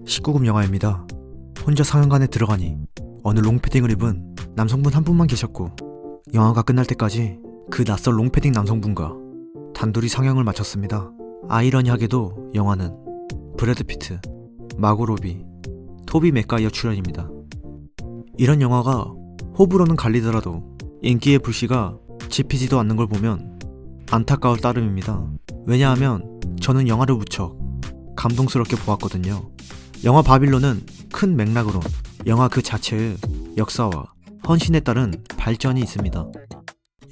19금 영화입니다. 혼자 상영관에 들어가니 어느 롱패딩을 입은 남성분 한 분만 계셨고, 영화가 끝날 때까지 그 낯선 롱패딩 남성분과 단둘이 상영을 마쳤습니다. 아이러니하게도 영화는 브래드 피트, 마고 로비, 토비 맥가이어 출연입니다. 이런 영화가 호불호는 갈리더라도 인기의 불씨가 지피지도 않는 걸 보면 안타까울 따름입니다. 왜냐하면 저는 영화를 무척 감동스럽게 보았거든요. 영화 바빌론은 큰 맥락으로 영화 그 자체의 역사와 헌신에 따른 발전이 있습니다.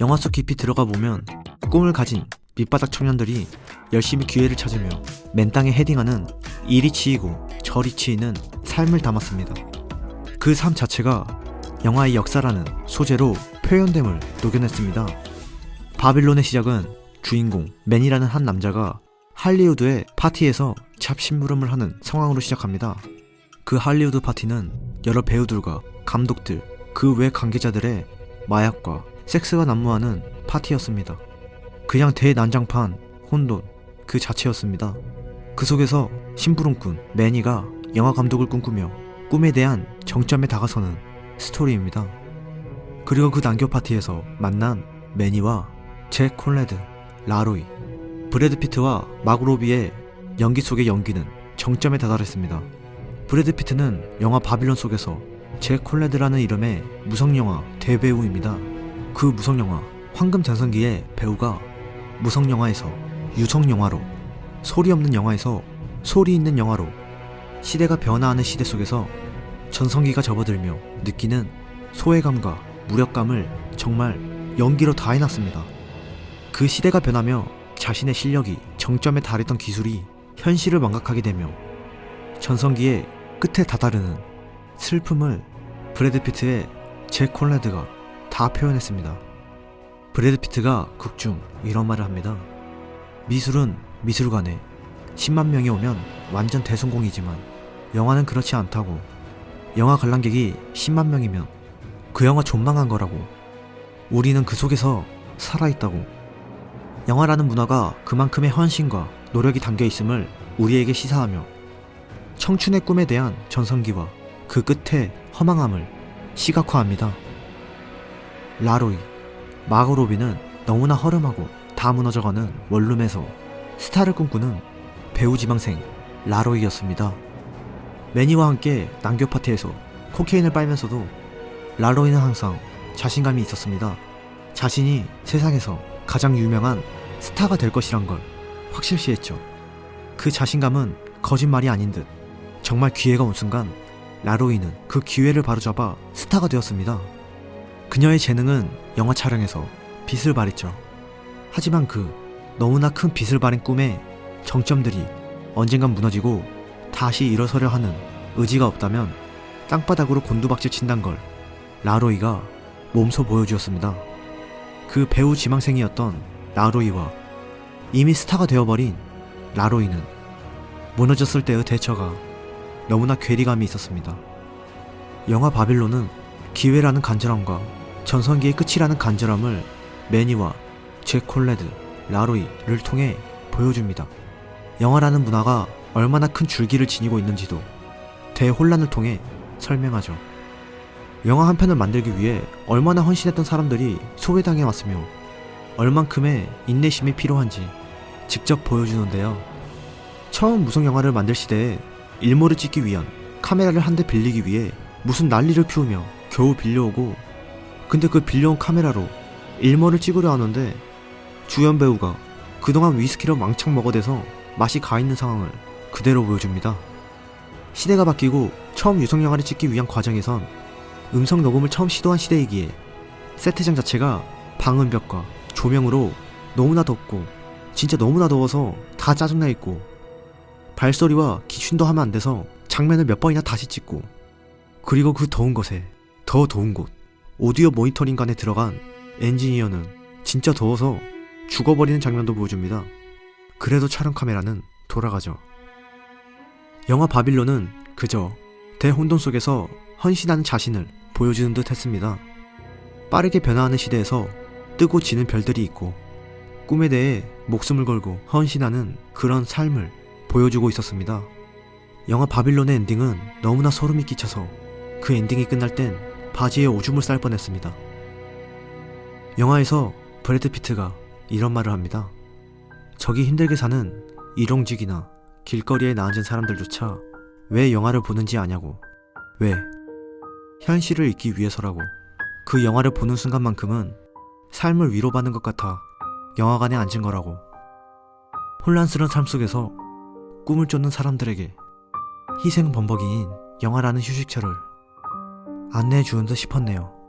영화 속 깊이 들어가 보면 꿈을 가진 밑바닥 청년들이 열심히 기회를 찾으며 맨 땅에 헤딩하는 이리 치이고 저리 치이는 삶을 담았습니다. 그 삶 자체가 영화의 역사라는 소재로 표현됨을 녹여냈습니다. 바빌론의 시작은 주인공 맨이라는 한 남자가 할리우드의 파티에서 잡심부름을 하는 상황으로 시작합니다. 그 할리우드 파티는 여러 배우들과 감독들, 그 외 관계자들의 마약과 섹스가 난무하는 파티였습니다. 그냥 대난장판, 혼돈 그 자체였습니다. 그 속에서 심부름꾼 매니가 영화 감독을 꿈꾸며 꿈에 대한 정점에 다가서는 스토리입니다. 그리고 그 난교 파티에서 만난 매니와 잭 콜레드, 라로이, 브래드 피트와 마고 로비의 연기 속의 연기는 정점에 다다랐습니다. 브래드 피트는 영화 바빌론 속에서 잭 콜레드라는 이름의 무성영화 대배우입니다. 그 무성영화 황금전성기의 배우가 무성영화에서 유성영화로, 소리 없는 영화에서 소리 있는 영화로 시대가 변화하는 시대 속에서 전성기가 접어들며 느끼는 소외감과 무력감을 정말 연기로 다 해놨습니다. 그 시대가 변하며 자신의 실력이 정점에 달했던 기술이 현실을 망각하게 되며 전성기의 끝에 다다르는 슬픔을 브래드 피트의 잭 콜레드가 다 표현했습니다. 브래드 피트가 극 중 이런 말을 합니다. 미술은 미술관에 10만 명이 오면 완전 대성공이지만 영화는 그렇지 않다고. 영화 관람객이 10만 명이면 그 영화 존망한 거라고. 우리는 그 속에서 살아있다고. 영화라는 문화가 그만큼의 헌신과 노력이 담겨있음을 우리에게 시사하며 청춘의 꿈에 대한 전성기와 그 끝의 허망함을 시각화합니다. 라로이, 마고 로비는 너무나 허름하고 다 무너져가는 원룸에서 스타를 꿈꾸는 배우 지망생 라로이였습니다. 매니와 함께 난교 파티에서 코케인을 빨면서도 라로이는 항상 자신감이 있었습니다. 자신이 세상에서 가장 유명한 스타가 될 것이란 걸 확실시했죠. 그 자신감은 거짓말이 아닌 듯 정말 기회가 온 순간 라로이는 그 기회를 바로잡아 스타가 되었습니다. 그녀의 재능은 영화 촬영에서 빛을 발했죠. 하지만 그 너무나 큰 빛을 발한 꿈의 정점들이 언젠간 무너지고 다시 일어서려 하는 의지가 없다면 땅바닥으로 곤두박질 친단 걸 라로이가 몸소 보여주었습니다. 그 배우 지망생이었던 라로이와 이미 스타가 되어버린 라로이는 무너졌을 때의 대처가 너무나 괴리감이 있었습니다. 영화 바빌론은 기회라는 간절함과 전성기의 끝이라는 간절함을 매니와 잭 콜레드, 라로이를 통해 보여줍니다. 영화라는 문화가 얼마나 큰 줄기를 지니고 있는지도 대혼란을 통해 설명하죠. 영화 한 편을 만들기 위해 얼마나 헌신했던 사람들이 소외당해 왔으며 얼만큼의 인내심이 필요한지 직접 보여주는데요. 처음 무성영화를 만들 시대에 일모를 찍기 위한 카메라를 한 대 빌리기 위해 무슨 난리를 피우며 겨우 빌려오고, 근데 그 빌려온 카메라로 일모를 찍으려 하는데 주연 배우가 그동안 위스키로 왕창 먹어대서 맛이 가있는 상황을 그대로 보여줍니다. 시대가 바뀌고 처음 유성영화를 찍기 위한 과정에선 음성 녹음을 처음 시도한 시대이기에 세트장 자체가 방음벽과 조명으로 너무나 덥고 진짜 너무나 더워서 다 짜증나 있고, 발소리와 기춘도 하면 안 돼서 장면을 몇 번이나 다시 찍고, 그리고 그 더운 것에 더 더운 곳 오디오 모니터링관에 들어간 엔지니어는 진짜 더워서 죽어버리는 장면도 보여줍니다. 그래도 촬영 카메라는 돌아가죠. 영화 바빌론은 그저 대혼돈 속에서 헌신하는 자신을 보여주는 듯 했습니다. 빠르게 변화하는 시대에서 뜨고 지는 별들이 있고 꿈에 대해 목숨을 걸고 헌신하는 그런 삶을 보여주고 있었습니다. 영화 바빌론의 엔딩은 너무나 소름이 끼쳐서 그 엔딩이 끝날 땐 바지에 오줌을 쌀 뻔했습니다. 영화에서 브래드 피트가 이런 말을 합니다. 저기 힘들게 사는 일용직이나 길거리에 나앉은 사람들조차 왜 영화를 보는지 아냐고. 왜? 현실을 잊기 위해서라고. 그 영화를 보는 순간만큼은 삶을 위로받는 것 같아 영화관에 앉은 거라고. 혼란스러운 삶 속에서 꿈을 쫓는 사람들에게 희생 범벅이인 영화라는 휴식처를 안내해 주는 듯 싶었네요.